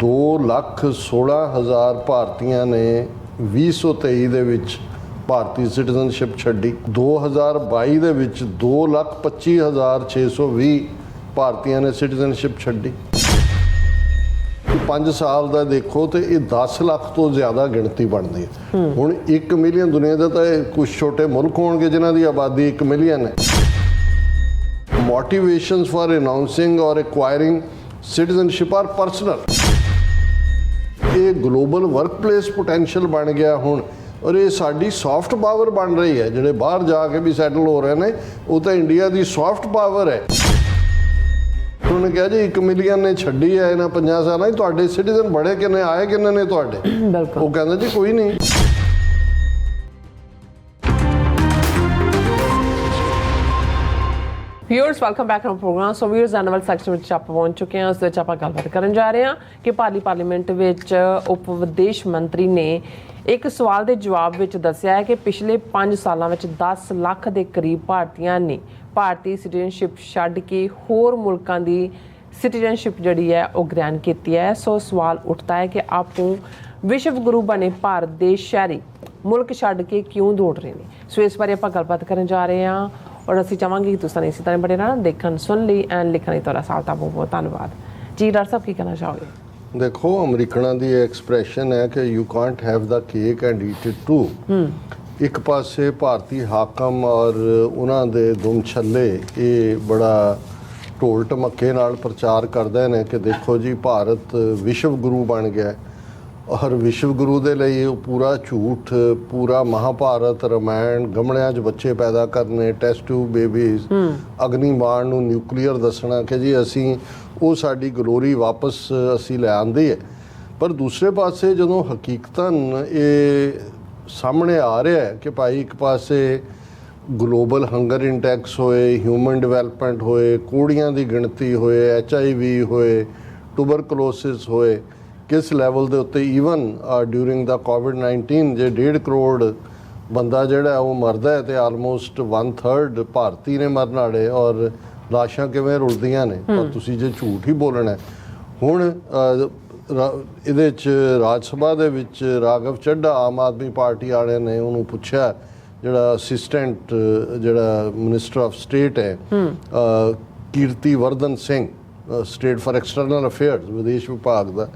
2,16,000 ਭਾਰਤੀਆਂ ਨੇ 2023 ਦੇ ਵਿੱਚ ਭਾਰਤੀ ਸਿਟੀਜ਼ਨਸ਼ਿਪ ਛੱਡੀ। 2022 ਦੇ ਵਿੱਚ 2,25,620 ਭਾਰਤੀਆਂ ਨੇ ਸਿਟੀਜ਼ਨਸ਼ਿਪ ਛੱਡੀ। 5 ਸਾਲ ਦਾ ਦੇਖੋ ਤੇ ਇਹ 10 ਲੱਖ ਤੋਂ ਜ਼ਿਆਦਾ ਗਿਣਤੀ ਬਣਦੀ ਹੈ। ਹੁਣ 1 ਮਿਲੀਅਨ ਦੁਨੀਆ ਦਾ ਤਾਂ ਕੁਝ ਛੋਟੇ ਮੁਲਕ ਹੋਣਗੇ ਜਿਨ੍ਹਾਂ ਦੀ ਆਬਾਦੀ 1 ਮਿਲੀਅਨ ਹੈ। ਮੋਟੀਵੇਸ਼ਨਸ ਫॉर ਅਨਾਉਂਸਿੰਗ ਔਰ ਐਕਵਾਇਰਿੰਗ ਸਿਟੀਜ਼ਨਸ਼ਿਪ ਆਰ ਪਰਸਨਲ। ਇਹ ਗਲੋਬਲ ਵਰਕਪਲੇਸ ਪੋਟੈਂਸ਼ੀਅਲ ਬਣ ਗਿਆ ਹੁਣ, ਔਰ ਇਹ ਸਾਡੀ ਸੌਫਟ ਪਾਵਰ ਬਣ ਰਹੀ ਹੈ। ਜਿਹੜੇ ਬਾਹਰ ਜਾ ਕੇ ਵੀ ਸੈਟਲ ਹੋ ਰਹੇ ਨੇ ਉਹ ਤਾਂ ਇੰਡੀਆ ਦੀ ਸੌਫਟ ਪਾਵਰ ਹੈ। ਉਹਨੇ ਕਿਹਾ ਜੀ 1 ਮਿਲੀਅਨ ਨੇ ਛੱਡੀ ਹੈ ਇਹਨਾਂ 50 ਸਾਲਾਂ 'ਚ, ਤੁਹਾਡੇ ਸਿਟੀਜ਼ਨ ਬੜੇ ਕਿੰਨੇ ਆਏ, ਕਿੰਨੇ ਨੇ ਤੁਹਾਡੇ? ਉਹ ਕਹਿੰਦਾ ਜੀ ਕੋਈ ਨਹੀਂ। Viewers welcome back to program. So viewers annual section ਵਿੱਚ ਆਪਾਂ ਪਹੁੰਚ ਚੁੱਕੇ ਹਾਂ। ਉਸ ਵਿੱਚ ਆਪਾਂ ਗੱਲਬਾਤ ਕਰਨ ਜਾ ਰਹੇ ਹਾਂ ਕਿ ਪਾਰਲੀਮੈਂਟ ਵਿੱਚ ਉਪ ਵਿਦੇਸ਼ ਮੰਤਰੀ ਨੇ ਇੱਕ ਸਵਾਲ ਦੇ ਜਵਾਬ ਵਿੱਚ ਦੱਸਿਆ ਹੈ ਕਿ ਪਿਛਲੇ 5 ਸਾਲਾਂ ਵਿੱਚ 10 ਲੱਖ ਦੇ ਕਰੀਬ ਭਾਰਤੀਆਂ ਨੇ ਭਾਰਤੀ ਸਿਟੀਜ਼ਨਸ਼ਿਪ ਛੱਡ ਕੇ ਹੋਰ ਮੁਲਕਾਂ ਦੀ ਸਿਟੀਜ਼ਨਸ਼ਿਪ ਜਿਹੜੀ ਹੈ ਉਹ ਗ੍ਰਹਿਣ ਕੀਤੀ ਹੈ। ਸੋ ਸਵਾਲ ਉੱਠਦਾ ਹੈ ਕਿ ਆਪੂ ਵਿਸ਼ਵ ਗੁਰੂ ਬਣੇ ਭਾਰਤ ਦੇ ਸ਼ਹਿਰੀ ਮੁਲਕ ਛੱਡ ਕੇ ਕਿਉਂ ਦੌੜ ਰਹੇ ਨੇ। ਸੋ ਇਸ ਬਾਰੇ ਆਪਾਂ ਗੱਲਬਾਤ ਕਰਨ ਜਾ ਰਹੇ ਹਾਂ ਔਰ ਅਸੀਂ ਚਾਹਾਂਗੇ ਕਿ ਤੁਸੀਂ ਇਸੇ ਤਰ੍ਹਾਂ ਬੜੇ ਰਹਿਣਾ, ਦੇਖਣ ਸੁਣ ਲਈ ਐਂਡ ਲਿਖਣ ਲਈ ਤੁਹਾਡਾ ਸਾਥ ਦਾ ਬਹੁਤ ਬਹੁਤ ਧੰਨਵਾਦ ਜੀ। ਡਾਕਟਰ ਸਾਹਿਬ ਕੀ ਕਹਿਣਾ ਚਾਹੋਗੇ? ਦੇਖੋ, ਅਮਰੀਕਨਾਂ ਦੀ ਐਕਸਪ੍ਰੈਸ਼ਨ ਹੈ ਕਿ you can't have the cake and eat it too. ਇੱਕ ਪਾਸੇ ਭਾਰਤੀ ਹਾਕਮ ਔਰ ਉਹਨਾਂ ਦੇ ਦੁਮ ਛੱਲੇ ਇਹ ਬੜਾ ਢੋਲ ਢਮੱਕੇ ਨਾਲ ਪ੍ਰਚਾਰ ਕਰਦੇ ਨੇ ਕਿ ਦੇਖੋ ਜੀ ਭਾਰਤ ਵਿਸ਼ਵ ਗੁਰੂ ਬਣ ਗਿਆ, ਔਰ ਵਿਸ਼ਵ ਗੁਰੂ ਦੇ ਲਈ ਉਹ ਪੂਰਾ ਝੂਠ, ਪੂਰਾ ਮਹਾਭਾਰਤ ਰਾਮਾਇਣ, ਗਮਲਿਆਂ 'ਚ ਬੱਚੇ ਪੈਦਾ ਕਰਨੇ, ਟੈਸਟ ਟਿਊਬ ਬੇਬੀਜ਼, ਅਗਨੀਬਾਣ ਨੂੰ ਨਿਊਕਲੀਅਰ ਦੱਸਣਾ ਕਿ ਜੀ ਅਸੀਂ ਉਹ ਸਾਡੀ ਗਲੋਰੀ ਵਾਪਸ ਅਸੀਂ ਲੈ ਆਂਦੀ ਹੈ। ਪਰ ਦੂਸਰੇ ਪਾਸੇ ਜਦੋਂ ਹਕੀਕਤਨ ਇਹ ਸਾਹਮਣੇ ਆ ਰਿਹਾ ਹੈ ਕਿ ਭਾਈ ਇੱਕ ਪਾਸੇ ਗਲੋਬਲ ਹੰਗਰ ਇੰਡੈਕਸ ਹੋਏ, ਹਿਊਮਨ ਡਿਵੈਲਪਮੈਂਟ ਹੋਏ, ਕੋੜੀਆਂ ਦੀ ਗਿਣਤੀ ਹੋਏ, HIV ਹੋਏ, ਟੂਬਰਕਲੋਸਿਸ ਹੋਏ, ਕਿਸ ਲੈਵਲ ਦੇ ਉੱਤੇ ਈਵਨ ਡਿਊਰਿੰਗ ਦਾ ਕੋਵਿਡ-19 ਜੇ 1.5 ਕਰੋੜ ਬੰਦਾ ਜਿਹੜਾ ਉਹ ਮਰਦਾ ਹੈ ਤੇ ਆਲਮੋਸਟ 1/3 ਭਾਰਤੀ ਨੇ ਮਰਨ ਵਾਲੇ, ਔਰ ਲਾਸ਼ਾਂ ਕਿਵੇਂ ਰੁਲਦੀਆਂ ਨੇ। ਪਰ ਤੁਸੀਂ ਜੇ ਝੂਠ ਹੀ ਬੋਲਣਾ। ਹੁਣ ਇਹਦੇ 'ਚ ਰਾਜ ਸਭਾ ਦੇ ਵਿੱਚ ਰਾਘਵ ਚੱਡਾ ਆਮ ਆਦਮੀ ਪਾਰਟੀ ਵਾਲਿਆਂ ਨੇ ਉਹਨੂੰ ਪੁੱਛਿਆ, ਜਿਹੜਾ ਅਸਿਸਟੈਂਟ ਜਿਹੜਾ ਮਿਨਿਸਟਰ ਆਫ ਸਟੇਟ ਹੈ Kirti Vardhan Singh, state for external affairs, ਵਿਦੇਸ਼ ਵਿਭਾਗ ਦਾ,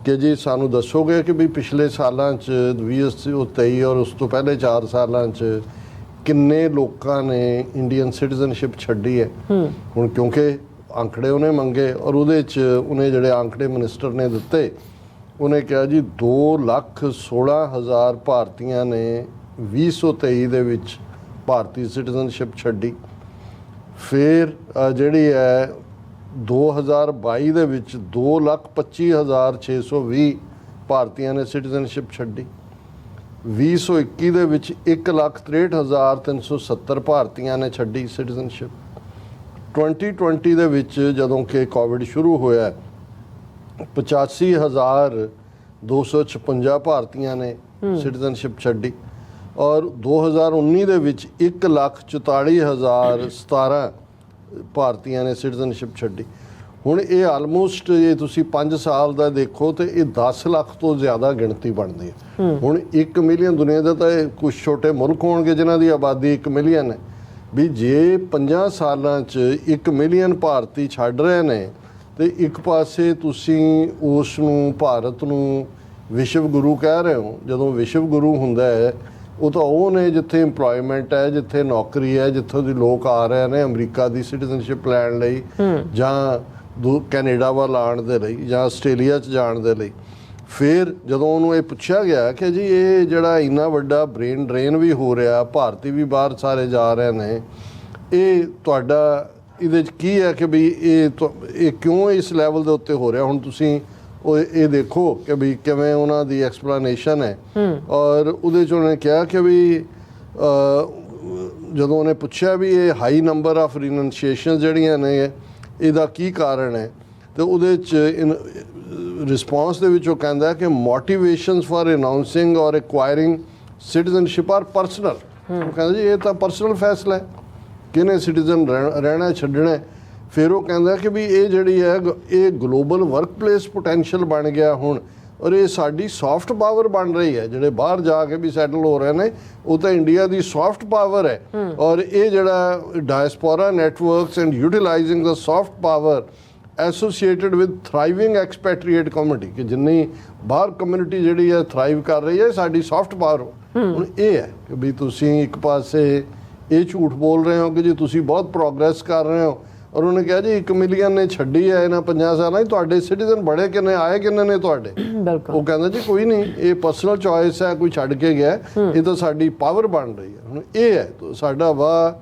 ਕਿ ਜੀ ਸਾਨੂੰ ਦੱਸੋਗੇ ਕਿ ਵੀ ਪਿਛਲੇ ਸਾਲਾਂ 'ਚ 2023 ਔਰ ਉਸ ਤੋਂ ਪਹਿਲੇ 4 ਸਾਲਾਂ 'ਚ ਕਿੰਨੇ ਲੋਕਾਂ ਨੇ ਇੰਡੀਅਨ ਸਿਟੀਜ਼ਨਸ਼ਿਪ ਛੱਡੀ ਹੈ। ਹੁਣ ਕਿਉਂਕਿ ਅੰਕੜੇ ਉਹਨੇ ਮੰਗੇ ਔਰ ਉਹਦੇ 'ਚ ਉਹਨੇ ਜਿਹੜੇ ਅੰਕੜੇ ਮਿਨਿਸਟਰ ਨੇ ਦਿੱਤੇ, ਉਹਨੇ ਕਿਹਾ ਜੀ 2,16,000 ਭਾਰਤੀਆਂ ਨੇ 2023 ਦੇ ਵਿੱਚ ਭਾਰਤੀ ਸਿਟੀਜ਼ਨਸ਼ਿਪ ਛੱਡੀ। ਫਿਰ ਜਿਹੜੀ ਹੈ 2022 ਦੇ ਵਿੱਚ 2,25,620 ਭਾਰਤੀਆਂ ਨੇ ਸਿਟੀਜ਼ਨਸ਼ਿਪ ਛੱਡੀ। 2021 ਦੇ ਵਿੱਚ 1,63,370 ਭਾਰਤੀਆਂ ਨੇ ਛੱਡੀ ਸਿਟੀਜ਼ਨਸ਼ਿਪ। 2020 ਦੇ ਵਿੱਚ ਜਦੋਂ ਕਿ ਕੋਵਿਡ ਸ਼ੁਰੂ ਹੋਇਆ 85,256 ਭਾਰਤੀਆਂ ਨੇ ਸਿਟੀਜ਼ਨਸ਼ਿਪ ਛੱਡੀ, ਔਰ 2019 ਦੇ ਵਿੱਚ 1,44,017 ਭਾਰਤੀਆਂ ਨੇ ਸਿਟੀਜ਼ਨਸ਼ਿਪ ਛੱਡੀ। ਹੁਣ ਇਹ ਆਲਮੋਸਟ ਜੇ ਤੁਸੀਂ 5 ਸਾਲ ਦਾ ਦੇਖੋ ਤੇ ਇਹ 10 ਲੱਖ ਤੋਂ ਜ਼ਿਆਦਾ ਗਿਣਤੀ ਬਣਦੀ ਹੈ। ਹੁਣ 1 ਮਿਲੀਅਨ ਦੁਨੀਆ ਦਾ ਤਾਂ ਕੁਝ ਛੋਟੇ ਮੁਲਕ ਹੋਣਗੇ ਜਿਨ੍ਹਾਂ ਦੀ ਆਬਾਦੀ 1 ਮਿਲੀਅਨ ਹੈ। ਵੀ ਜੇ 50 ਸਾਲਾਂ 'ਚ 1 ਮਿਲੀਅਨ ਭਾਰਤੀ ਛੱਡ ਰਹੇ ਨੇ ਤੇ ਇੱਕ ਪਾਸੇ ਤੁਸੀਂ ਉਸ ਨੂੰ ਭਾਰਤ ਨੂੰ ਵਿਸ਼ਵ ਗੁਰੂ ਕਹਿ ਰਹੇ ਹੋ। ਜਦੋਂ ਵਿਸ਼ਵ ਗੁਰੂ ਹੁੰਦਾ ਹੈ ਉਹ ਤਾਂ ਉਹ ਨੇ ਜਿੱਥੇ ਇੰਪਲੋਇਮੈਂਟ ਹੈ, ਜਿੱਥੇ ਨੌਕਰੀ ਹੈ, ਜਿੱਥੋਂ ਦੀ ਲੋਕ ਆ ਰਹੇ ਨੇ ਅਮਰੀਕਾ ਦੀ ਸਿਟੀਜ਼ਨਸ਼ਿਪ ਲੈਣ ਲਈ ਜਾਂ ਕੈਨੇਡਾ ਵੱਲ ਆਉਣ ਦੇ ਲਈ ਜਾਂ ਆਸਟ੍ਰੇਲੀਆ 'ਚ ਜਾਣ ਦੇ ਲਈ। ਫਿਰ ਜਦੋਂ ਉਹਨੂੰ ਇਹ ਪੁੱਛਿਆ ਗਿਆ ਕਿ ਜੀ ਇਹ ਜਿਹੜਾ ਇੰਨਾ ਵੱਡਾ ਬ੍ਰੇਨ ਡਰੇਨ ਵੀ ਹੋ ਰਿਹਾ, ਭਾਰਤੀ ਵੀ ਬਾਹਰ ਸਾਰੇ ਜਾ ਰਹੇ ਨੇ, ਇਹ ਤੁਹਾਡਾ ਇਹਦੇ 'ਚ ਕੀ ਹੈ ਕਿ ਵੀ ਇਹ ਕਿਉਂ ਇਸ ਲੈਵਲ ਦੇ ਉੱਤੇ ਹੋ ਰਿਹਾ? ਹੁਣ ਤੁਸੀਂ ਉਹ ਇਹ ਦੇਖੋ ਕਿ ਵੀ ਕਿਵੇਂ ਉਹਨਾਂ ਦੀ ਐਕਸਪਲੇਨੇਸ਼ਨ ਹੈ। ਔਰ ਉਹਦੇ 'ਚ ਉਹਨੇ ਕਿਹਾ ਕਿ ਵੀ ਜਦੋਂ ਉਹਨੇ ਪੁੱਛਿਆ ਵੀ ਇਹ ਹਾਈ ਨੰਬਰ ਆਫ ਰਿਨੰਸੀਏਸ਼ਨ ਜਿਹੜੀਆਂ ਨੇ ਇਹਦਾ ਕੀ ਕਾਰਨ ਹੈ, ਤੇ ਉਹਦੇ 'ਚ ਰਿਸਪੌਂਸ ਦੇ ਵਿੱਚ ਉਹ ਕਹਿੰਦਾ ਕਿ ਮੋਟੀਵੇਸ਼ਨਸ ਫॉर ਅਨਾਉਂਸਿੰਗ ਔਰ ਐਕਵਾਇਰਿੰਗ ਸਿਟੀਜ਼ਨਸ਼ਿਪ ਆਰ ਪਰਸਨਲ। ਉਹ ਕਹਿੰਦਾ ਜੀ ਇਹ ਤਾਂ ਪਰਸਨਲ ਫੈਸਲਾ ਹੈ, ਕਿਹਨੇ ਸਿਟੀਜ਼ਨ ਰਹਿਣਾ ਛੱਡਣਾ। ਫਿਰ ਉਹ ਕਹਿੰਦਾ ਕਿ ਵੀ ਇਹ ਜਿਹੜੀ ਹੈ ਇਹ ਗਲੋਬਲ ਵਰਕਪਲੇਸ ਪੋਟੈਂਸ਼ੀਅਲ ਬਣ ਗਿਆ ਹੁਣ, ਔਰ ਇਹ ਸਾਡੀ ਸੌਫਟ ਪਾਵਰ ਬਣ ਰਹੀ ਹੈ। ਜਿਹੜੇ ਬਾਹਰ ਜਾ ਕੇ ਵੀ ਸੈਟਲ ਹੋ ਰਹੇ ਨੇ ਉਹ ਤਾਂ ਇੰਡੀਆ ਦੀ ਸੌਫਟ ਪਾਵਰ ਹੈ। ਔਰ ਇਹ ਜਿਹੜਾ ਡਾਇਸਪੋਰਾ ਨੈਟਵਰਕਸ ਐਂਡ ਯੂਟਿਲਾਈਜ਼ਿੰਗ ਦਾ soft power associated with thriving expatriate community, ਕਿ ਜਿੰਨੀ ਬਾਹਰ ਕਮਿਊਨਿਟੀ ਜਿਹੜੀ ਹੈ ਥਰਾਈਵ ਕਰ ਰਹੀ ਹੈ, ਸਾਡੀ ਸੌਫਟ ਪਾਵਰ। ਹੁਣ ਇਹ ਹੈ ਕਿ ਵੀ ਤੁਸੀਂ ਇੱਕ ਪਾਸੇ ਇਹ ਝੂਠ ਬੋਲ ਰਹੇ ਹੋ ਕਿ ਜੀ ਤੁਸੀਂ ਬਹੁਤ ਪ੍ਰੋਗਰੈਸ ਕਰ ਰਹੇ ਹੋ, ਔਰ ਉਹਨੇ ਕਿਹਾ ਜੀ 1 ਮਿਲੀਅਨ ਨੇ ਛੱਡੀ ਹੈ ਇਹਨਾਂ 50 ਸਾਲਾਂ 'ਚ, ਤੁਹਾਡੇ ਸਿਟੀਜ਼ਨ ਬੜੇ ਕਿੰਨੇ ਆਏ, ਕਿੰਨੇ ਨੇ ਤੁਹਾਡੇ? ਬਿਲਕੁਲ। ਉਹ ਕਹਿੰਦਾ ਜੀ ਕੋਈ ਨਹੀਂ, ਇਹ ਪਰਸਨਲ ਚੋਇਸ ਹੈ, ਕੋਈ ਛੱਡ ਕੇ ਗਿਆ, ਇਹ ਤਾਂ ਸਾਡੀ ਪਾਵਰ ਬਣ ਰਹੀ ਹੈ। ਹੁਣ ਇਹ ਹੈ ਸਾਡਾ ਵਾਹ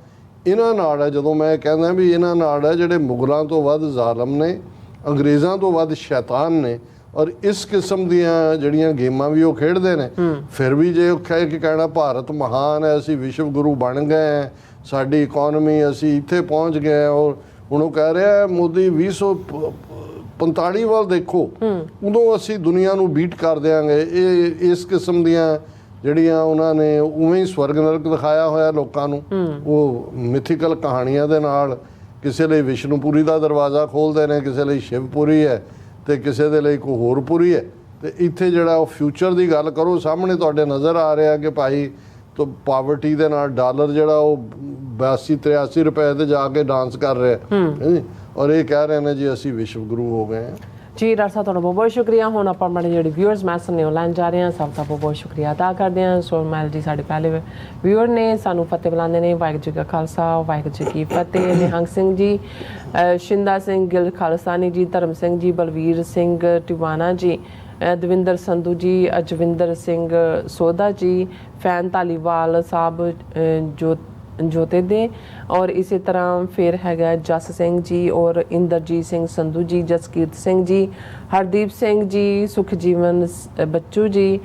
ਇਹਨਾਂ ਨਾਲ ਹੈ। ਜਦੋਂ ਮੈਂ ਕਹਿੰਦਾ ਵੀ ਇਹਨਾਂ ਨਾਲ ਹੈ ਜਿਹੜੇ ਮੁਗਲਾਂ ਤੋਂ ਵੱਧ ਜ਼ਾਲਮ ਨੇ, ਅੰਗਰੇਜ਼ਾਂ ਤੋਂ ਵੱਧ ਸ਼ੈਤਾਨ ਨੇ, ਔਰ ਇਸ ਕਿਸਮ ਦੀਆਂ ਜਿਹੜੀਆਂ ਗੇਮਾਂ ਵੀ ਉਹ ਖੇਡਦੇ ਨੇ। ਫਿਰ ਵੀ ਜੇ ਉਹ ਕਹੇ ਕਿ ਕਹਿਣਾ ਭਾਰਤ ਮਹਾਨ ਹੈ, ਅਸੀਂ ਵਿਸ਼ਵ ਗੁਰੂ ਬਣ ਗਏ ਹੈ, ਸਾਡੀ ਇਕੋਨਮੀ ਅਸੀਂ ਇੱਥੇ ਪਹੁੰਚ ਗਏ, ਔਰ ਹੁਣ ਉਹ ਕਹਿ ਰਿਹਾ ਮੋਦੀ 2045 ਵੱਲ ਦੇਖੋ, ਉਦੋਂ ਅਸੀਂ ਦੁਨੀਆ ਨੂੰ ਬੀਟ ਕਰ ਦਿਆਂਗੇ। ਇਹ ਇਸ ਕਿਸਮ ਦੀਆਂ ਜਿਹੜੀਆਂ ਉਹਨਾਂ ਨੇ ਉਵੇਂ ਹੀ ਸਵਰਗ ਨਰਕ ਦਿਖਾਇਆ ਹੋਇਆ ਲੋਕਾਂ ਨੂੰ, ਉਹ ਮਿਥੀਕਲ ਕਹਾਣੀਆਂ ਦੇ ਨਾਲ ਕਿਸੇ ਲਈ ਵਿਸ਼ਨੂਪੁਰੀ ਦਾ ਦਰਵਾਜ਼ਾ ਖੋਲ੍ਹਦੇ ਨੇ, ਕਿਸੇ ਲਈ ਸ਼ਿਵਪੁਰੀ ਹੈ ਤੇ ਕਿਸੇ ਦੇ ਲਈ ਕੋਈ ਹੋਰ ਪੁਰੀ ਹੈ। ਤੇ ਇੱਥੇ ਜਿਹੜਾ ਉਹ ਫਿਊਚਰ ਦੀ ਗੱਲ ਕਰੋ, ਸਾਹਮਣੇ ਤੁਹਾਡੇ ਨਜ਼ਰ ਆ ਰਿਹਾ ਕਿ ਭਾਈ ਤੋਂ ਪਾਵਰਟੀ ਦੇ ਨਾਲ ਡਾਲਰ ਜਿਹੜਾ ਉਹ 82-83 ਰੁਪਏ ਤੇ ਜਾ ਕੇ ਡਾਂਸ ਕਰ ਰਿਹਾ, ਔਰ ਇਹ ਕਹਿ ਰਹੇ ਨੇ ਜੀ ਅਸੀਂ ਵਿਸ਼ਵ ਗੁਰੂ ਹੋ ਗਏ ਹਾਂ। ਜੀ ਡਾਕਟਰ ਸਾਹਿਬ, ਤੁਹਾਡਾ ਬਹੁਤ ਬਹੁਤ ਸ਼ੁਕਰੀਆ। ਹੁਣ ਆਪਾਂ ਆਪਣੇ ਜਿਹੜੇ ਵਿਊਅਰਸ ਮੈਸੇਜ ਨੇ ਉਹ ਲੈਣ ਜਾ ਰਹੇ ਹਾਂ। ਸਭ ਦਾ ਬਹੁਤ ਬਹੁਤ ਸ਼ੁਕਰੀਆ ਅਦਾ ਕਰਦੇ ਹਾਂ। ਸੋਮੈਲ ਜੀ ਸਾਡੇ ਪਹਿਲੇ ਵਿਊਅਰ ਨੇ, ਸਾਨੂੰ ਫਤਿਹ ਬੁਲਾਉਂਦੇ ਨੇ। ਵਾਹਿਗੁਰੂ ਜੀ ਕਾ ਖਾਲਸਾ, ਵਾਹਿਗੁਰੂ ਜੀ ਕੀ ਫਤਿਹ। ਨਿਹੰਗ ਸਿੰਘ ਜੀ, ਸ਼ਿੰਦਾ ਸਿੰਘ ਗਿੱਲ ਖਾਲਸਾਨੀ ਜੀ, ਧਰਮ ਸਿੰਘ ਜੀ, ਬਲਵੀਰ ਸਿੰਘ ਟਿਵਾਣਾ ਜੀ, ਦਵਿੰਦਰ ਸੰਧੂ ਜੀ, ਅਜਵਿੰਦਰ ਸਿੰਘ ਸੋਧਾ ਜੀ, ਫੈਨ ਧਾਲੀਵਾਲ ਸਾਹਿਬ ਜੋਤੇ ਦੇ, ਔਰ ਇਸੇ ਤਰ੍ਹਾਂ ਫਿਰ ਹੈਗਾ ਜਸ ਸਿੰਘ ਜੀ, ਔਰ ਇੰਦਰਜੀਤ ਸਿੰਘ ਸੰਧੂ ਜੀ, ਜਸਕੀਰਤ ਸਿੰਘ ਜੀ, ਹਰਦੀਪ ਸਿੰਘ ਜੀ, ਸੁਖਜੀਵਨ ਬੱਚੂ ਜੀ,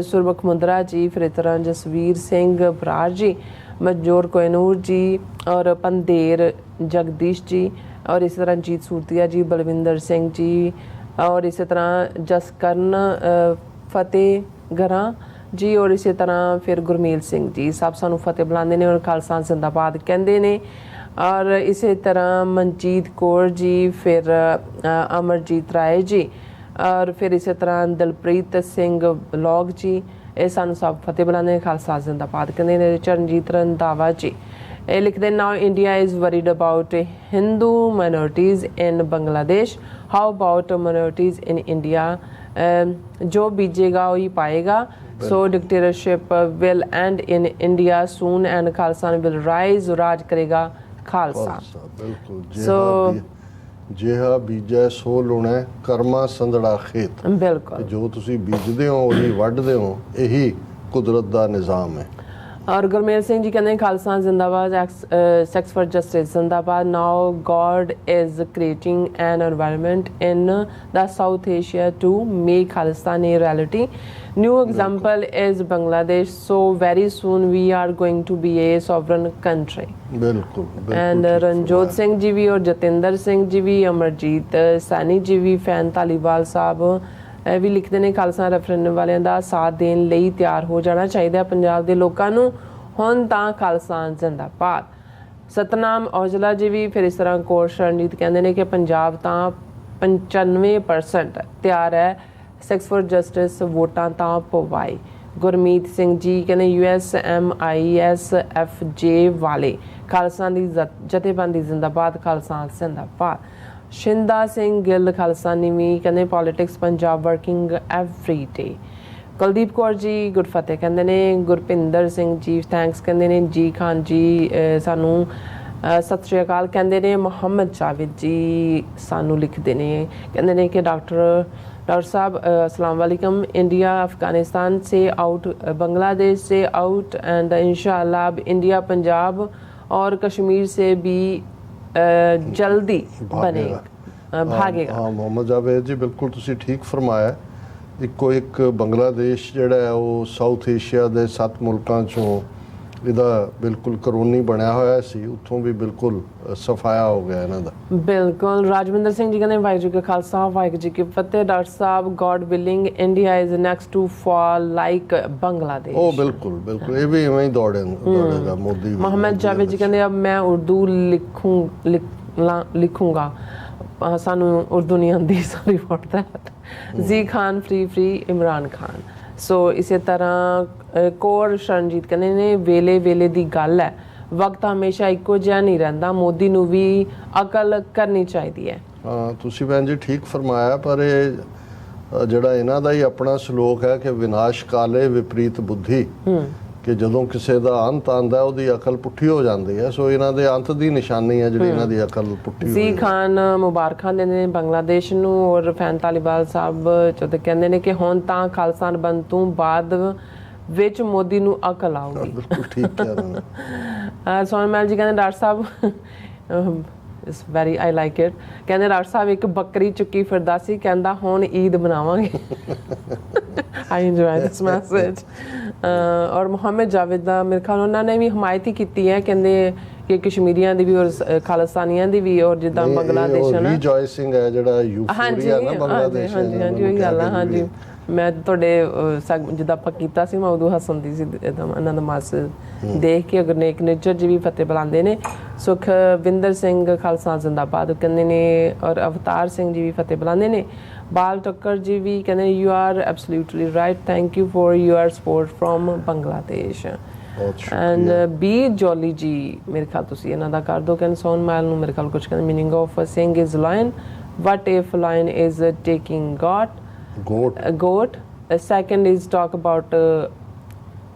ਸੁਰਮੁਖ ਮੁੰਦਰਾ ਜੀ, ਫਿਰ ਇਸ ਤਰ੍ਹਾਂ ਜਸਵੀਰ ਸਿੰਘ ਬਰਾੜ ਜੀ, ਮਜੋਰ ਕੋਇਨੂਰ ਜੀ, ਔਰ ਪੰਦੇਰ ਜਗਦੀਸ਼ ਜੀ, ਔਰ ਇਸੇ ਤਰ੍ਹਾਂ ਜੀਤ ਸੂਰਤੀਆ ਜੀ, ਬਲਵਿੰਦਰ ਸਿੰਘ ਜੀ, ਔਰ ਇਸੇ ਤਰ੍ਹਾਂ ਜਸਕਰਨ ਫਤਿਹ ਗਰਾਂ ਜੀ, ਔਰ ਇਸੇ ਤਰ੍ਹਾਂ ਫਿਰ ਗੁਰਮੇਲ ਸਿੰਘ ਜੀ। ਸਭ ਸਾਨੂੰ ਫਤਿਹ ਬੁਲਾਉਂਦੇ ਨੇ ਔਰ ਖਾਲਸਾ ਜ਼ਿੰਦਾਬਾਦ ਕਹਿੰਦੇ ਨੇ। ਔਰ ਇਸੇ ਤਰ੍ਹਾਂ ਮਨਜੀਤ ਕੌਰ ਜੀ, ਫਿਰ ਅਮਰਜੀਤ ਰਾਏ ਜੀ, ਔਰ ਫਿਰ ਇਸੇ ਤਰ੍ਹਾਂ ਦਲਪ੍ਰੀਤ ਸਿੰਘ ਬਲੌਗ ਜੀ, ਇਹ ਸਾਨੂੰ ਸਭ ਫਤਿਹ ਬੁਲਾਉਂਦੇ ਨੇ, ਖਾਲਸਾ ਜ਼ਿੰਦਾਬਾਦ ਕਹਿੰਦੇ ਨੇ। ਚਰਨਜੀਤ ਰੰਧਾਵਾ ਜੀ ਇਹ ਲਿਖਦੇ now India is worried about Hindu minorities in Bangladesh, how about minorities in India, ਜੋ ਬੀਜੇਗਾ ਉਹੀ ਪਾਏਗਾ। So dictatorship will end in India soon and Khalsa will rise, ਰਾਜ ਕਰੇਗਾ ਖਾਲਸਾ। ਬਿਲਕੁਲ, ਜਿਹਾ ਬੀਜੈ ਸੋ ਲੁਣੈ, ਕਰਮਾ ਸੰਧੜਾ ਖੇਤ। ਬਿਲਕੁਲ, ਜੋ ਤੁਸੀਂ ਬੀਜਦੇ ਹੋ ਉਹੀ ਵੱਢਦੇ ਹੋ, ਇਹੀ ਕੁਦਰਤ ਦਾ ਨਿਜ਼ਾਮ ਹੈ। ਔਰ ਗੁਰਮੇਲ ਸਿੰਘ ਜੀ ਕਹਿੰਦੇ ਖਾਲਸਾ ਜ਼ਿੰਦਾਬਾਦ, ਸੈਕਸ ਫॉर ਜਸਟਿਸ ਜ਼ਿੰਦਾਬਾਦ। ਨਾਓ god is creating an environment in the South Asia to make Khalistan a reality. New example is Bangladesh, so very soon we are going to be a sovereign country. ਬਿਲਕੁਲ। And Ranjot Singh ji ਵੀ, ਔਰ ਜਤਿੰਦਰ ਸਿੰਘ ਜੀ ਵੀ, ਅਮਰਜੀਤ ਸੈਣੀ ਜੀ ਵੀ, fan Dhaliwal ਸਾਹਿਬ ਇਹ ਵੀ ਲਿਖਦੇ ਨੇ Khalsa referendum ਵਾਲਿਆਂ ਦਾ ਸਾਥ ਦੇਣ ਲਈ ਤਿਆਰ ਹੋ ਜਾਣਾ ਚਾਹੀਦਾ ਪੰਜਾਬ ਦੇ ਲੋਕਾਂ ਨੂੰ, ਹੁਣ ਤਾਂ ਖਾਲਸਾ ਜ਼ਿੰਦਾਬਾਦ। ਸਤਨਾਮ ਔਜਲਾ ਜੀ ਵੀ, ਫਿਰ ਇਸ ਤਰ੍ਹਾਂ ਕੌਰ ਸ਼ਰਨਜੀਤ ਕਹਿੰਦੇ ਨੇ ਕਿ ਪੰਜਾਬ ਤਾਂ 95% ਤਿਆਰ ਹੈ, ਸੈਕਸ ਫॉर ਜਸਟਿਸ ਵੋਟਾਂ ਤਾਂ ਪਵਾਏ। ਗੁਰਮੀਤ ਸਿੰਘ ਜੀ ਕਹਿੰਦੇ USMISFJ ਵਾਲੇ ਖਾਲਸਾ ਦੀ ਜਥੇਬੰਦੀ ਜ਼ਿੰਦਾਬਾਦ, ਖਾਲਸਾ ਜ਼ਿੰਦਾਬਾਦ। ਸ਼ਿੰਦਾ ਸਿੰਘ ਗਿੱਲ ਖਾਲਸਾਨੀ ਵੀ ਕਹਿੰਦੇ politics Punjab working every day. Kuldeep Kaur ji good ਫਤਿਹ ਕਹਿੰਦੇ ਨੇ। ਗੁਰਪਿੰਦਰ ਸਿੰਘ ਜੀ ਥੈਂਕਸ ਕਹਿੰਦੇ ਨੇ। ਜੀ ਖਾਨ ਜੀ ਸਾਨੂੰ ਸਤਿ ਸ਼੍ਰੀ ਅਕਾਲ ਕਹਿੰਦੇ ਨੇ। ਮੁਹੰਮਦ ਜਾਵੇਦ ਜੀ ਸਾਨੂੰ ਲਿਖਦੇ ਨੇ, ਕਹਿੰਦੇ ਨੇ ਕਿ डॉक्टर साहब अस्सलाम वालेकुम, इंडिया अफ़गानिस्तान से आउट, बांग्लादेश से आउट एंड इंशाअल्लाह अब इंडिया पंजाब और कश्मीर से भी जल्दी बनेगा, भागेगा। हाँ मोहम्मद जावेद जी बिल्कुल तुसी ठीक फरमाया। ਇੱਕੋ ਇੱਕ ਬੰਗਲਾਦੇਸ਼ ਜਿਹੜਾ ਹੈ ਉਹ ਸਾਊਥ ਏਸ਼ੀਆ ਦੇ 7 ਮੁਲਕਾਂ 'ਚੋਂ ਇਹਦਾ ਬਿਲਕੁਲ ਕਰੋਨੀ ਬਣਿਆ ਹੋਇਆ ਸੀ, ਉੱਥੋਂ ਵੀ ਬਿਲਕੁਲ ਸਫਾਇਆ ਹੋ ਗਿਆ ਇਹਨਾਂ ਦਾ। ਬਿਲਕੁਲ। ਰਾਜਵਿੰਦਰ ਸਿੰਘ ਜੀ ਕਹਿੰਦੇ ਵਾਹਿਗੁਰੂ ਜੀ ਕਾ ਖਾਲਸਾ ਵਾਹਿਗੁਰੂ ਜੀ ਕੀ ਫਤਿਹ। ਡਾਕਟਰ ਸਾਹਿਬ God willing India is next to fall like Bangladesh. ਉਹ ਬਿਲਕੁਲ ਬਿਲकुल ਇਹ ਵੀ ਇਵੇਂ ਹੀ ਦੌੜੇਗਾ ਮੋਦੀ। ਮੁਹੰਮਦ ਜਾਵੇਦ ਜੀ ਕਹਿੰਦੇ ਅਬ ਮੈਂ ਉਰਦੂ ਲਿਖੂੰਗਾ। ਸਾਨੂੰ ਉਰਦੂ ਨਹੀਂ ਆਉਂਦੀ, ਸੌਰੀ ਫॉर दैट। ਜੀ ਖਾਨ ਫ੍ਰੀ ਇਮਰਾਨ ਖਾਨ। ਸੋ ਇਸੇ ਤਰ੍ਹਾਂ ਕੌਰ ਸ਼ਰਨਜੀਤ ਕਹਿੰਦੇ ਨੇ ਵੇਲੇ ਵੇਲੇ ਦੀ ਗੱਲ ਹੈ, ਵਕਤ ਹਮੇਸ਼ਾ ਇੱਕੋ ਜਿਹਾ ਨਹੀਂ ਰਹਿੰਦਾ, ਮੋਦੀ ਨੂੰ ਵੀ ਅਕਲ ਕਰਨੀ ਚਾਹੀਦੀ ਹੈ। ਹਾਂ, ਤੁਸੀਂ ਭੈਣ ਜੀ ਠੀਕ ਫਰਮਾਇਆ, ਪਰ ਇਹ ਜਿਹੜਾ ਇਹਨਾਂ ਦਾ ਹੀ ਆਪਣਾ ਸ਼ਲੋਕ ਹੈ ਕਿ ਵਿਨਾਸ਼ ਕਾਲੇ ਵਿਪਰੀਤ ਬੁੱਧੀ, ਕਿ ਜਦੋਂ ਕਿਸੇ ਦਾ ਅੰਤ ਆਉਂਦਾ ਉਹਦੀ ਅਕਲ ਪੁੱਠੀ ਹੋ ਜਾਂਦੀ ਹੈ। ਸੋ ਇਹਨਾਂ ਦੇ ਅੰਤ ਦੀ ਨਿਸ਼ਾਨੀ ਹੈ ਜਿਹੜੀ ਇਹਨਾਂ ਦੀ ਅਕਲ ਪੁੱਠੀ ਜੀ ਖਾਨ ਮੁਬਾਰਕਾਂ ਦਿੰਦੇ ਨੇ ਬੰਗਲਾਦੇਸ਼ ਨੂੰ, ਔਰ ਫੈਨ ਤਾਲੀਬਾਲ ਸਾਹਿਬ ਜਦੋਂ ਕਹਿੰਦੇ ਨੇ ਕਿ ਹੁਣ ਤਾਂ ਖਾਲਸਾ ਬੰਦ ਤੋਂ ਬਾਅਦ ਵਿੱਚ ਮੋਦੀ ਨੂੰ ਅਕਲ ਆਊਗੀ। ਬਿਲਕੁਲ ਠੀਕ ਕਹਿ ਰਹੇ ਹੋ। ਸੋਨਮੈਲ ਜੀ ਕਹਿੰਦੇ doctor Sahib it's very I like it, ਕਹਿੰਦੇ ਡਾਕਟਰ ਸਾਹਿਬ ਇੱਕ ਬੱਕਰੀ ਚੁੱਕੀ ਫਿਰਦਾ ਸੀ, ਕਹਿੰਦਾ ਹੁਣ ਈਦ ਬਣਾਵਾਂਗੇ। ਆਈ ਇੰਜੋਏ ਦਿਸ ਮੈਸੇਜ। ਔਰ ਮੁਹੰਮਦ ਜਾਵੇਦ ਦਾ ਮੇਰੇ ਖਿਆਲ ਉਹਨਾਂ ਨੇ ਵੀ ਹਮਾਇਤ ਹੀ ਕੀਤੀ ਹੈ, ਕਹਿੰਦੇ ਕਿ ਕਸ਼ਮੀਰੀਆਂ ਦੀ ਵੀ ਔਰ ਖਾਲਿਸਤਾਨੀਆਂ ਦੀ ਵੀ, ਔਰ ਜਿੱਦਾਂ ਬੰਗਲਾਦੇਸ਼ ਹੈ ਨਾ ਰੀਜੋਇਸਿੰਗ ਹੈ ਜਿਹੜਾ ਯੂਫੋਰੀਆ ਨਾ ਬੰਗਲਾਦੇਸ਼। ਹਾਂਜੀ ਉਹੀ ਗੱਲ ਹੈ। ਹਾਂਜੀ ਮੈਂ ਤੁਹਾਡੇ ਜਿੱਦਾਂ ਆਪਾਂ ਕੀਤਾ ਸੀ ਮੈਂ ਉਦੋਂ ਹੱਸਦੀ ਸੀ ਇਹਨਾਂ ਦਾ ਮਾਸ ਦੇਖ ਕੇ। ਗੁਰਨੇਕ ਨਿੱਜਰ ਜੀ ਵੀ ਫਤਿਹ ਬੁਲਾਉਂਦੇ ਨੇ, ਸੁਖਵਿੰਦਰ ਸਿੰਘ ਖਾਲਸਾ ਜ਼ਿੰਦਾਬਾਦ ਕਹਿੰਦੇ ਨੇ, ਔਰ ਅਵਤਾਰ ਸਿੰਘ ਜੀ ਵੀ ਫਤਿਹ ਬੁਲਾਉਂਦੇ ਨੇ। ਬਾਲ ਟੱਕਰ ਜੀ ਵੀ ਕਹਿੰਦੇ ਨੇ you are absolutely right, thank you for your support from Bangladesh. And B Jolly ji ਮੇਰੇ ਖਿਆਲ ਤੁਸੀਂ ਇਹਨਾਂ ਦਾ ਕਰ ਦਿਓ, ਕਹਿੰਦੇ ਸੋਨ ਮਾਲ ਨੂੰ ਮੇਰੇ ਖਿਆਲ ਕੁਝ ਕਹਿੰਦੇ meaning of Singh is line, what if line is taking goat. Second is talk about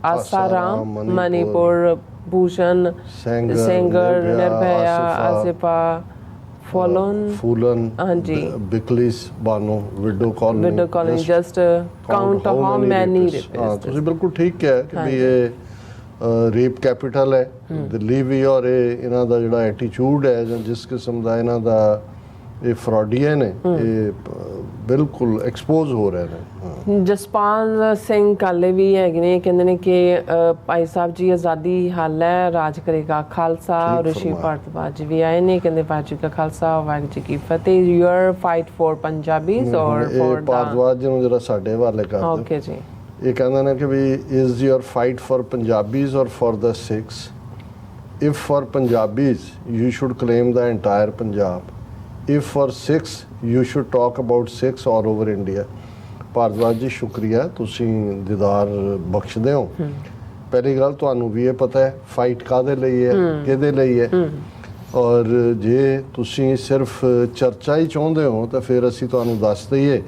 Asaram, Manipur, Bhushan, Sengar, Nirbhaya, Asipa, Foolan, ਹਾਂਜੀ Bilkis Bano, widow colony, just count how many rapists। ਹਾਂ ਤੁਸੀਂ ਬਿਲਕੁਲ ਠੀਕ ਕਿਹਾ ਕਿ ਵੀ ਇਹ ਰੇਪ ਕੈਪੀਟਲ ਹੈ ਦਿੱਲੀ ਵੀ, ਔਰ ਇਹ ਇਹਨਾਂ ਦਾ ਜਿਹੜਾ ਐਟੀਟਿਊਡ ਹੈ ਜਾਂ ਜਿਸ ਕਿਸਮ ਦਾ ਇਹਨਾਂ ਦਾ ਇਹ ਫਰਾਡੀਅਨ ਹੈ ਇਹ ਬਿਲਕੁਲ ਐਕਸਪੋਜ਼ ਹੋ ਰਹੇ ਨੇ। ਜਸਪਾਲ ਸਿੰਘ ਕਾਲੇ ਵੀ ਹੈਗੇ ਨੇ, ਕਹਿੰਦੇ ਨੇ ਕਿ ਭਾਈ ਸਾਹਿਬ ਜੀ ਆਜ਼ਾਦੀ ਹਾਲ ਹੈ, ਰਾਜ ਕਰੇਗਾ ਖਾਲਸਾ। ਰਿਸ਼ੀ ਭਾਰਤਵਾਜ ਵੀ ਆਏ ਨੇ, ਕਹਿੰਦੇ ਵਾਹਿਗੁਰੂ ਜੀ ਕਾ ਖਾਲਸਾ ਵਾਹਿਗੁਰੂ ਜੀ ਕੀ ਫਤਿਹ। Your fight for Punjabis or for Bhardwaj ਜੀ ਨੂੰ ਜਰਾ ਸਾਡੇ ਹਵਾਲੇ ਕਰ ਦਿਓ। ਓਕੇ ਜੀ। ਇਹ ਕਹਿੰਦੇ ਨੇ ਕਿ we is your fight for Punjabis or for the Sikhs? If for Punjabis you should claim the entire Punjab, if for Sikhs you should talk about Sikhs all over India। Bhardwaj ਜੀ ਸ਼ੁਕਰੀਆ, ਤੁਸੀਂ ਦੀਦਾਰ ਬਖਸ਼ਦੇ ਹੋ। ਪਹਿਲੀ ਗੱਲ ਤੁਹਾਨੂੰ ਵੀ ਇਹ ਪਤਾ ਹੈ ਫਾਈਟ ਕਾਹਦੇ ਲਈ ਹੈ, ਕਿਹਦੇ ਲਈ ਹੈ, ਔਰ ਜੇ ਤੁਸੀਂ ਸਿਰਫ ਚਰਚਾ ਹੀ ਚਾਹੁੰਦੇ ਹੋ ਤਾਂ ਫਿਰ ਅਸੀਂ ਤੁਹਾਨੂੰ ਦੱਸ ਦਈਏ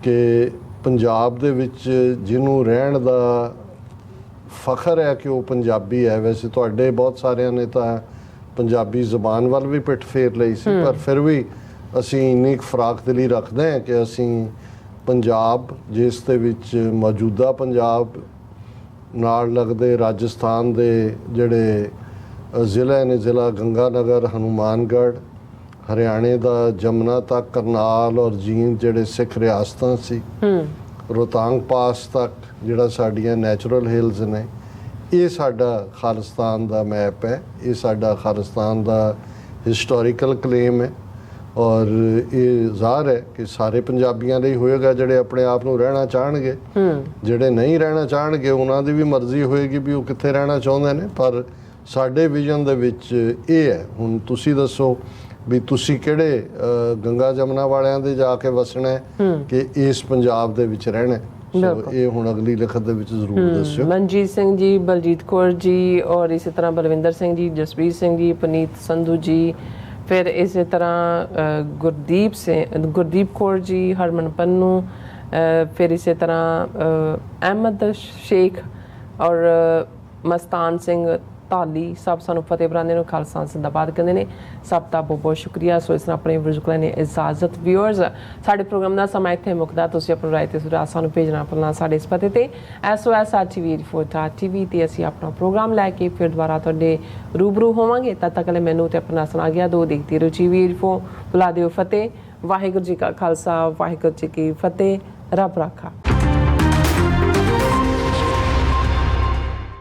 ਕਿ ਪੰਜਾਬ ਦੇ ਵਿੱਚ ਜਿਹਨੂੰ ਰਹਿਣ ਦਾ ਫਖਰ ਹੈ ਕਿ ਉਹ ਪੰਜਾਬੀ ਹੈ, ਵੈਸੇ ਤੁਹਾਡੇ ਬਹੁਤ ਸਾਰਿਆਂ ਨੇ ਤਾਂ ਪੰਜਾਬੀ ਜ਼ਬਾਨ ਵੱਲ ਵੀ ਪਿੱਠ ਫੇਰ ਲਈ ਸੀ, ਪਰ ਫਿਰ ਵੀ ਅਸੀਂ ਇੰਨੀ ਫਰਾਖ ਦਿਲੀ ਰੱਖਦੇ ਹਾਂ ਕਿ ਅਸੀਂ ਪੰਜਾਬ ਜਿਸ ਦੇ ਵਿੱਚ ਮੌਜੂਦਾ ਪੰਜਾਬ ਨਾਲ ਲੱਗਦੇ ਰਾਜਸਥਾਨ ਦੇ ਜਿਹੜੇ ਜ਼ਿਲ੍ਹੇ ਨੇ, ਜ਼ਿਲ੍ਹਾ ਗੰਗਾਨਗਰ, ਹਨੂਮਾਨਗੜ੍ਹ, ਹਰਿਆਣੇ ਦਾ ਜਮਨਾ ਤੱਕ, ਕਰਨਾਲ ਔਰ ਜੀਂਦ ਜਿਹੜੇ ਸਿੱਖ ਰਿਆਸਤਾਂ ਸੀ, ਰੋਹਤਾਂਗ ਪਾਸ ਤੱਕ ਜਿਹੜਾ ਸਾਡੀਆਂ ਨੈਚੁਰਲ ਹਿਲਸ ਨੇ, ਇਹ ਸਾਡਾ ਖਾਲਿਸਤਾਨ ਦਾ ਮੈਪ ਹੈ, ਇਹ ਸਾਡਾ ਖਾਲਿਸਤਾਨ ਦਾ ਹਿਸਟੋਰੀਕਲ ਕਲੇਮ ਹੈ। ਔਰ ਇਹ ਜ਼ਾਹਰ ਹੈ ਕਿ ਸਾਰੇ ਪੰਜਾਬੀਆਂ ਲਈ ਹੋਏਗਾ ਜਿਹੜੇ ਆਪਣੇ ਆਪ ਨੂੰ ਰਹਿਣਾ ਚਾਹਣਗੇ। ਜਿਹੜੇ ਨਹੀਂ ਰਹਿਣਾ ਚਾਹਣਗੇ ਉਹਨਾਂ ਦੀ ਵੀ ਮਰਜ਼ੀ ਹੋਏਗੀ ਵੀ ਉਹ ਕਿੱਥੇ ਰਹਿਣਾ ਚਾਹੁੰਦੇ ਨੇ, ਪਰ ਸਾਡੇ ਵਿਜ਼ਨ ਦੇ ਵਿੱਚ ਇਹ ਹੈ। ਹੁਣ ਤੁਸੀਂ ਦੱਸੋ ਵੀ ਤੁਸੀਂ ਕਿਹੜੇ ਗੰਗਾ ਜਮਨਾ ਵਾਲਿਆਂ ਦੇ ਜਾ ਕੇ ਵਸਣਾ ਹੈ ਕਿ ਇਸ ਪੰਜਾਬ ਦੇ ਵਿੱਚ ਰਹਿਣਾ? ਇਹ ਹੁਣ ਅਗਲੀ ਲਿਖਤ ਦੇ ਵਿੱਚ ਜ਼ਰੂਰ ਦੱਸਿਓ। ਮਨਜੀਤ ਸਿੰਘ ਜੀ, ਬਲਜੀਤ ਕੌਰ ਜੀ, ਔਰ ਇਸੇ ਤਰ੍ਹਾਂ ਬਲਵਿੰਦਰ ਸਿੰਘ ਜੀ, ਜਸਵੀਰ ਸਿੰਘ ਜੀ, ਪਨੀਤ ਸੰਧੂ ਜੀ, ਫਿਰ ਇਸੇ ਤਰ੍ਹਾਂ ਗੁਰਦੀਪ ਕੌਰ ਜੀ, ਹਰਮਨ ਪੰਨੂ, ਫਿਰ ਇਸੇ ਤਰ੍ਹਾਂ ਅਹਿਮਦ ਸ਼ੇਖ ਔਰ ਮਸਤਾਨ ਸਿੰਘ ਧਾਲੀ, ਸਭ ਸਾਨੂੰ ਫਤਿਹ ਬੁਲਾਉਂਦੇ ਨੇ, ਖਾਲਸਾ ਜ਼ਿੰਦਾਬਾਦ ਕਹਿੰਦੇ ਨੇ। ਸਭ ਦਾ ਬਹੁਤ ਬਹੁਤ ਸ਼ੁਕਰੀਆ। ਸੋ ਇਸ ਤਰ੍ਹਾਂ ਆਪਣੇ ਵਿਜ਼ੂਅਲ ਨੇ ਇਜਾਜ਼ਤ। ਵਿਊਅਰਸ, ਸਾਡੇ ਪ੍ਰੋਗਰਾਮ ਦਾ ਸਮਾਂ ਇੱਥੇ ਮੁੱਕਦਾ। ਤੁਸੀਂ ਆਪਣੀ ਰਾਏ ਤੇ ਸੁਝਾਅ ਸਾਨੂੰ ਭੇਜਣਾ ਭੁੱਲਣਾ ਸਾਡੇ ਇਸ ਪਤੇ ਤੇ SOS@TV ਤੇ ਅਸੀਂ ਆਪਣਾ ਪ੍ਰੋਗਰਾਮ ਲੈ ਕੇ ਫਿਰ ਦੁਬਾਰਾ ਤੁਹਾਡੇ ਰੂਬਰੂ ਹੋਵਾਂਗੇ। ਤਦ ਤੱਕ ਲਈ ਮੈਨੂੰ ਤੇ ਆਪਣਾ ਸੁਣਾ ਗਿਆ ਦੋ ਦੇਖਦੀ ਰਹੋ TV ਇਨਫੋ। ਬੁਲਾ ਦਿਓ ਫਤਿਹ। ਵਾਹਿਗੁਰੂ ਜੀ ਕਾ ਖਾਲਸਾ, ਵਾਹਿਗੁਰੂ ਜੀ ਕੀ ਫਤਿਹ। ਰੱਬ ਰਾਖਾ।